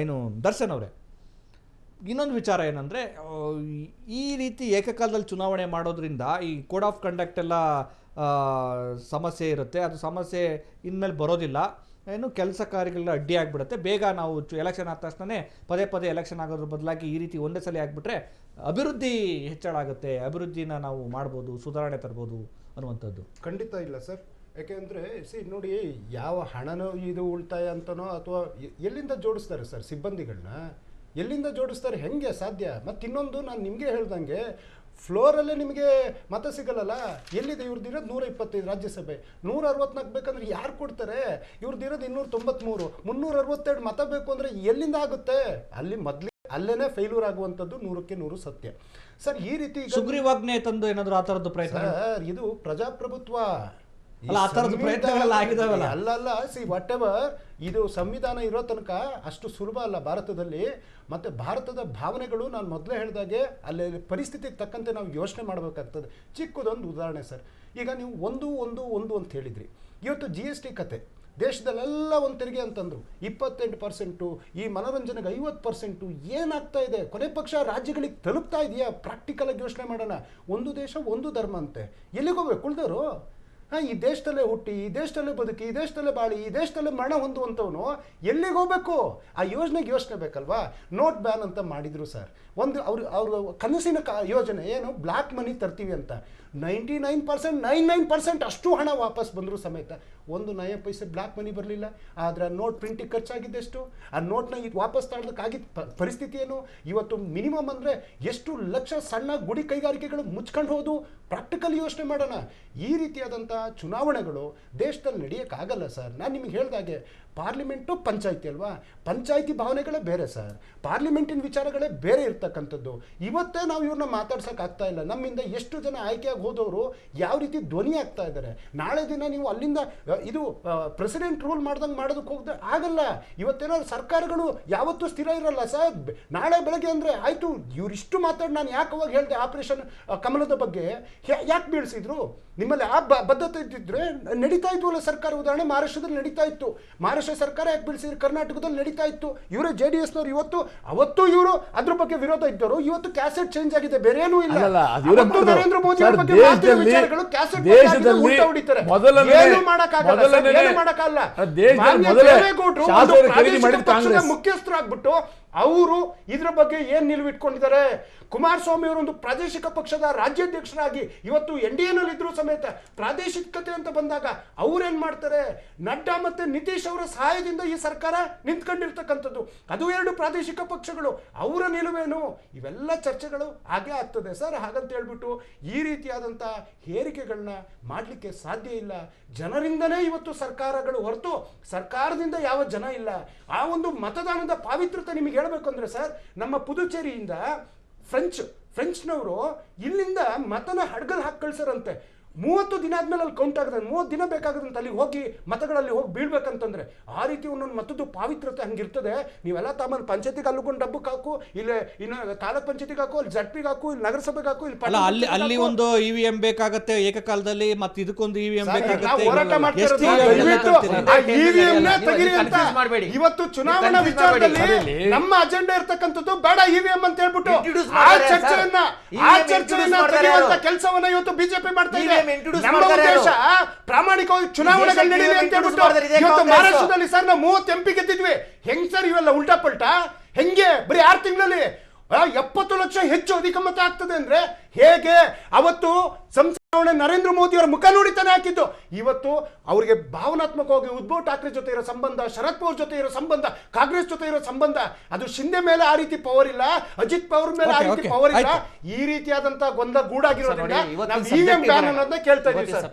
ಏನು ದರ್ಶನ್ ಅವರೇ, ಇನ್ನೊಂದು ವಿಚಾರ ಏನಂದರೆ, ಈ ರೀತಿ ಏಕಕಾಲದಲ್ಲಿ ಚುನಾವಣೆ ಮಾಡೋದ್ರಿಂದ ಈ ಕೋಡ್ ಆಫ್ ಕಂಡಕ್ಟ್ ಎಲ್ಲ ಸಮಸ್ಯೆ ಇರುತ್ತೆ. ಅದು ಸಮಸ್ಯೆ ಇನ್ಮೇಲೆ ಬರೋದಿಲ್ಲ, ಏನು ಕೆಲಸ ಕಾರ್ಯಗಳ ಅಡ್ಡಿ ಆಗಿಬಿಡುತ್ತೆ. ಬೇಗ ನಾವು ಎಲೆಕ್ಷನ್ ಆದ ತಕ್ಷಣ ಪದೇ ಪದೇ ಎಲೆಕ್ಷನ್ ಆಗೋದ್ರ ಬದಲಾಗಿ ಈ ರೀತಿ ಒಂದೇ ಸಲ ಆಗಿಬಿಟ್ರೆ ಅಭಿವೃದ್ಧಿ ಹೆಚ್ಚಳ ಆಗುತ್ತೆ, ಅಭಿವೃದ್ಧಿನ ನಾವು ಮಾಡ್ಬೋದು, ಸುಧಾರಣೆ ತರ್ಬೋದು ಅನ್ನುವಂಥದ್ದು. ಖಂಡಿತ ಇಲ್ಲ ಸರ್. ಯಾಕೆಂದರೆ ನೋಡಿ, ಯಾವ ಹಣನೋ ಇದು ಉಳಿತಾಯ ಅಂತನೋ ಅಥವಾ ಎಲ್ಲಿಂದ ಜೋಡಿಸ್ತಾರೆ ಸರ್ ಸಿಬ್ಬಂದಿಗಳನ್ನ, ಎಲ್ಲಿಂದ ಜೋಡಿಸ್ತಾರೆ, ಹೆಂಗೆ ಸಾಧ್ಯ? ಮತ್ತು ಇನ್ನೊಂದು, ನಾನು ನಿಮಗೆ ಹೇಳ್ದಂಗೆ ಫ್ಲೋರಲ್ಲೇ ನಿಮಗೆ ಮತ ಸಿಗಲ್ಲಲ್ಲ. ಎಲ್ಲಿದೆ ಇವ್ರದ್ದಿರೋದು 125 ರಾಜ್ಯಸಭೆ, 164 ಬೇಕಂದ್ರೆ ಯಾರು ಕೊಡ್ತಾರೆ? ಇವ್ರದ್ದಿರೋದು 293, 362 ಮತ ಬೇಕು ಅಂದರೆ ಎಲ್ಲಿಂದ ಆಗುತ್ತೆ? ಅಲ್ಲಿ ಅಲ್ಲೇನೆ ಫೇಲ್ಯೂರ್ ಆಗುವಂಥದ್ದು 100ಕ್ಕೆ 100 ಸತ್ಯ ಸರ್. ಈ ರೀತಿ ಸುಗ್ರೀವಾಜ್ಞೆ ತಂದು ಏನಾದರೂ ಆ ಥರದ್ದು ಪ್ರಯತ್ನ ಸರ್, ಇದು ಪ್ರಜಾಪ್ರಭುತ್ವ ಅಲ್ಲ. ವಾಟ್ ಎವರ್, ಇದು ಸಂವಿಧಾನ ಇರೋ ತನಕ ಅಷ್ಟು ಸುಲಭ ಅಲ್ಲ ಭಾರತದಲ್ಲಿ. ಮತ್ತು ಭಾರತದ ಭಾವನೆಗಳು ನಾನು ಮೊದಲೇ ಹೇಳಿದಾಗೆ ಅಲ್ಲಿ ಪರಿಸ್ಥಿತಿಗೆ ತಕ್ಕಂತೆ ನಾವು ಯೋಚನೆ ಮಾಡಬೇಕಾಗ್ತದೆ. ಚಿಕ್ಕದೊಂದು ಉದಾಹರಣೆ ಸರ್, ಈಗ ನೀವು ಒಂದು ಅಂತ ಹೇಳಿದ್ರಿ. ಇವತ್ತು GST ಕತೆ ದೇಶದಲ್ಲೆಲ್ಲ ಒಂದು ತೆರಿಗೆ ಅಂತಂದ್ರು, 28%, ಈ ಮನೋರಂಜನೆಗೆ 50%. ಏನಾಗ್ತಾ ಇದೆ? ಕೊನೆ ಪಕ್ಷ ರಾಜ್ಯಗಳಿಗೆ ತಲುಪ್ತಾ ಇದೆಯಾ? ಪ್ರಾಕ್ಟಿಕಲ್ ಆಗಿ ಯೋಚನೆ ಮಾಡೋಣ. ಒಂದು ದೇಶ ಒಂದು ಧರ್ಮ ಅಂತೆ, ಎಲ್ಲಿಗೋಗ್ಬೇಕು ಉಳಿದವರು? ಈ ದೇಶದಲ್ಲೇ ಹುಟ್ಟಿ, ಈ ದೇಶದಲ್ಲೇ ಬದುಕಿ, ಈ ದೇಶದಲ್ಲೇ ಬಾಳಿ, ಈ ದೇಶದಲ್ಲೇ ಮರಣ ಹೊಂದುವಂಥವನು ಎಲ್ಲಿಗೆ ಹೋಗ್ಬೇಕು? ಆ ಯೋಜನೆಗೆ ಯೋಚನೆ ಬೇಕಲ್ವಾ? ನೋಟ್ ಬ್ಯಾನ್ ಅಂತ ಮಾಡಿದ್ರು ಸರ್. ಅವ್ರ ಕನಸಿನ ಯೋಜನೆ ಏನು? ಬ್ಲ್ಯಾಕ್ ಮನಿ ತರ್ತೀವಿ ಅಂತ. 99% ಅಷ್ಟು ಹಣ ವಾಪಸ್ ಬಂದರೂ ಸಮೇತ ಒಂದು ನಯ ಪೈಸೆ ಬ್ಲ್ಯಾಕ್ ಮನಿ ಬರಲಿಲ್ಲ. ಆದರೆ ಆ ನೋಟ್ ಪ್ರಿಂಟಿಗೆ ಖರ್ಚಾಗಿದ್ದೆಷ್ಟು? ಆ ನೋಟ್ನ ವಾಪಸ್ ತಾಳೋದಕ್ಕಾಗಿದ್ದ ಪರಿಸ್ಥಿತಿ ಏನು? ಇವತ್ತು ಮಿನಿಮಮ್ ಅಂದರೆ ಎಷ್ಟು ಲಕ್ಷ ಸಣ್ಣ ಗುಡಿ ಕೈಗಾರಿಕೆಗಳು ಮುಚ್ಕೊಂಡು ಹೋದು? ಪ್ರಾಕ್ಟಿಕಲ್ ಯೋಚನೆ ಮಾಡೋಣ. ಈ ರೀತಿಯಾದಂಥ ಚುನಾವಣೆಗಳು ದೇಶದಲ್ಲಿ ನಡೆಯೋಕ್ಕಾಗಲ್ಲ ಸರ್. ನಾನು ನಿಮಗೆ ಹೇಳಿದಾಗೆ ಪಾರ್ಲಿಮೆಂಟು ಪಂಚಾಯಿತಿ ಅಲ್ವಾ? ಪಂಚಾಯಿತಿ ಭಾವನೆಗಳೇ ಬೇರೆ ಸರ್, ಪಾರ್ಲಿಮೆಂಟಿನ ವಿಚಾರಗಳೇ ಬೇರೆ ಇರ್ತಕ್ಕಂಥದ್ದು. ಇವತ್ತೇ ನಾವು ಇವ್ರನ್ನ ಮಾತಾಡ್ಸೋಕ್ಕಾಗ್ತಾ ಇಲ್ಲ. ನಮ್ಮಿಂದ ಎಷ್ಟು ಜನ ಆಯ್ಕೆಯಾಗಿ ಹೋದವರು ಯಾವ ರೀತಿ ಧ್ವನಿ ಆಗ್ತಾ ಇದ್ದಾರೆ. ನಾಳೆ ದಿನ ನೀವು ಅಲ್ಲಿಂದ ಇದು ಪ್ರೆಸಿಡೆಂಟ್ ರೂಲ್ ಮಾಡ್ದಂಗೆ ಮಾಡೋದಕ್ಕೆ ಹೋಗದೆ ಆಗಲ್ಲ. ಇವತ್ತೇನಾದ್ರು ಸರ್ಕಾರಗಳು ಯಾವತ್ತೂ ಸ್ಥಿರ ಇರಲ್ಲ ಸರ್. ನಾಳೆ ಬೆಳಗ್ಗೆ ಅಂದರೆ ಆಯಿತು, ಇವರಿಷ್ಟು ಮಾತಾಡಿ ನಾನು ಯಾಕೆ ಅವಾಗ ಹೇಳಿದೆ ಆಪರೇಷನ್ ಕಮಲದ ಬಗ್ಗೆ ಯಾಕೆ ಬೀಳಿಸಿದ್ರು? ನಿಮ್ಮಲ್ಲಿ ಆ ಬದ್ಧತೆ ಇದ್ದಿದ್ರೆ ನಡೀತಾ ಇದ್ವಲ್ಲ ಸರ್ಕಾರ. ಉದಾಹರಣೆ ಮಹಾರಾಷ್ಟ್ರದಲ್ಲಿ ನಡೀತಾ ಇತ್ತು. ಮಹಾರಾಷ್ಟ್ರ ಸರ್ಕಾರ ಯಾಕೆ ಬೀಳಿಸಿದ್ರು? ಕರ್ನಾಟಕದಲ್ಲಿ ನಡೀತಾ ಇತ್ತು. ಇವರೇ JDSನವರು. ಅವತ್ತು ಇವರು ಅದ್ರ ಬಗ್ಗೆ ವಿರೋಧ ಇದ್ದರು. ಇವತ್ತು ಕ್ಯಾಸೆಟ್ ಚೇಂಜ್ ಆಗಿದೆ, ಬೇರೆ ಏನೂ ಇಲ್ಲ. ನರೇಂದ್ರ ಮೋದಿ ಅವರ ಬಗ್ಗೆ ವಿಚಾರಗಳು ಕ್ಯಾಸೆಟ್ ಉಲ್ಟಾ ಹೊಡಿತಾರೆ. ಏನು ಮಾಡಕ್ಕಾಗಲ್ಲ. ಮುಖ್ಯಸ್ಥರಾಗ್ಬಿಟ್ಟು ಅವರು ಇದ್ರ ಬಗ್ಗೆ ಏನ್ ನಿಲುವು ಇಟ್ಕೊಂಡಿದ್ದಾರೆ? ಕುಮಾರಸ್ವಾಮಿ ಅವರೊಂದು ಪ್ರಾದೇಶಿಕ ಪಕ್ಷದ ರಾಜ್ಯಾಧ್ಯಕ್ಷರಾಗಿ ಇವತ್ತು NDAನಲ್ಲಿ ಇದ್ರು ಸಮೇತ ಪ್ರಾದೇಶಿಕತೆ ಅಂತ ಬಂದಾಗ ಅವ್ರೇನ್ ಮಾಡ್ತಾರೆ? ನಡ್ಡಾ ಮತ್ತೆ ನಿತೀಶ್ ಅವರ ಸಹಾಯದಿಂದ ಈ ಸರ್ಕಾರ ನಿಂತ್ಕೊಂಡಿರ್ತಕ್ಕಂಥದ್ದು. ಅದು 2 ಪ್ರಾದೇಶಿಕ ಪಕ್ಷಗಳು. ಅವರ ನಿಲುವೇನು? ಇವೆಲ್ಲ ಚರ್ಚೆಗಳು ಹಾಗೆ ಆಗ್ತದೆ ಸರ್. ಹಾಗಂತ ಹೇಳ್ಬಿಟ್ಟು ಈ ರೀತಿಯಾದಂಥ ಹೇರಿಕೆಗಳನ್ನ ಮಾಡಲಿಕ್ಕೆ ಸಾಧ್ಯ ಇಲ್ಲ. ಜನರಿಂದನೇ ಇವತ್ತು ಸರ್ಕಾರಗಳು ಹೊರತು ಸರ್ಕಾರದಿಂದ ಯಾವ ಜನ ಇಲ್ಲ. ಆ ಒಂದು ಮತದಾನದ ಪಾವಿತ್ರ್ಯತೆ ನಿಮಗೆ ಹೇಳಬೇಕು ಅಂದ್ರೆ ಸರ್, ನಮ್ಮ ಪುದುಚೇರಿಯಿಂದ ಫ್ರೆಂಚ್ನವರು ಇಲ್ಲಿಂದ ಮತನ ಹಡ್ಗಲ್ ಹಾಕಿ ಕಳ್ಸರಂತೆ. 30 ದಿನ ಆದ್ಮೇಲೆ ಅಲ್ಲಿ ಕೌಂಟ್ ಆಗದಂತೆ, 30 ದಿನ ಬೇಕಾಗದಂತೆ ಅಲ್ಲಿಗೆ ಹೋಗಿ ಮತಗಳಲ್ಲಿ ಹೋಗಿ ಬೀಳ್ಬೇಕಂತಂದ್ರೆ. ಆ ರೀತಿ ಒಂದೊಂದು ಮತದ್ದು ಪಾವಿತ್ರ್ಯತೆ ಹಂಗಿರ್ತದೆ. ನೀವೆಲ್ಲ ತಾಮಲ್ಲಿ ಪಂಚಾಯತಿಗೆ ಅಲ್ಲುಕೊಂಡು ಡಬ್ಬಕ್ಕೆ ಹಾಕು, ಇಲ್ಲಿ ಇನ್ನು ತಾಲೂಕ್ ಪಂಚಾಯತಿಗೆ ಹಾಕು, ಇಲ್ಲಿ ZPಗೆ ಹಾಕು, ಇಲ್ಲಿ ನಗರಸಭೆಗೆ ಹಾಕು, ಅಲ್ಲಿ ಒಂದು EVM ಬೇಕಾಗತ್ತೆ ಏಕಕಾಲದಲ್ಲಿ, ಮತ್ತೆ ಇದಕ್ಕೊಂದು EVM ಇವತ್ತು ಚುನಾವಣಾ ವಿಚಾರದಲ್ಲಿ ನಮ್ಮ ಅಜೆಂಡಾ ಇರ್ತಕ್ಕಂಥದ್ದು ಬೇಡ EVM ಅಂತ ಹೇಳ್ಬಿಟ್ಟು ಆ ಚರ್ಚೆಯನ್ನ ತೆಗೆಯುವಂತ ಕೆಲಸವನ್ನ ಇವತ್ತು ಬಿಜೆಪಿ ಮಾಡ್ತಾ ಇದೆ. ನಮ್ಮ ದೇಶ ಪ್ರಾಮಾಣಿಕವಾಗಿ ಚುನಾವಣೆಗಳು ನಡೀಲಿ ಅಂತ ಹೇಳ್ಬಿಟ್ಟು ಇವತ್ತು ಮಹಾರಾಷ್ಟ್ರದಲ್ಲಿ ಸರ್ ನಾವು 30 MP ಗೆದ್ದಿದ್ವಿ. ಹೆಂಗ್ ಸರ್ ಇವೆಲ್ಲ ಉಲ್ಟಾ ಪಲ್ಟಾ? ಹೆಂಗೆ ಬರೀ 6 ತಿಂಗಳಲ್ಲಿ 70 ಲಕ್ಷ ಹೆಚ್ಚು ಅಧಿಕ ಮತ ಆಗ್ತದೆ ಅಂದ್ರೆ ಹೇಗೆ? ಅವತ್ತು ಸಂಸದವಣೆ ನರೇಂದ್ರ ಮೋದಿ ಅವರ ಮುಖ ನೋಡಿತಾನೆ ಹಾಕಿದ್ದು. ಇವತ್ತು ಅವರಿಗೆ ಭಾವನಾತ್ಮಕವಾಗಿ ಉದ್ಧವ್ ಠಾಕ್ರೆ ಜೊತೆ ಇರೋ ಸಂಬಂಧ, ಶರದ್ ಪವಾರ್ ಜೊತೆ ಇರೋ ಸಂಬಂಧ, ಕಾಂಗ್ರೆಸ್ ಜೊತೆ ಇರೋ ಸಂಬಂಧ, ಅದು ಶಿಂದೆ ಮೇಲೆ ಆ ರೀತಿ ಪವರ್ ಇಲ್ಲ, ಅಜಿತ್ ಪವಾರ್ ಮೇಲೆ ಆ ರೀತಿ ಪವರ್ ಇಲ್ಲ. ಈ ರೀತಿಯಾದಂತಹ ಗೊಂದಲ ಗೂಡಾಗಿರೋದ್ರಿಂದ ನಾವು EVM ಬ್ಯಾನ್ ಅನ್ನೋದನ್ನ ಕೇಳ್ತಾ ಇದೀವಿ ಸರ್.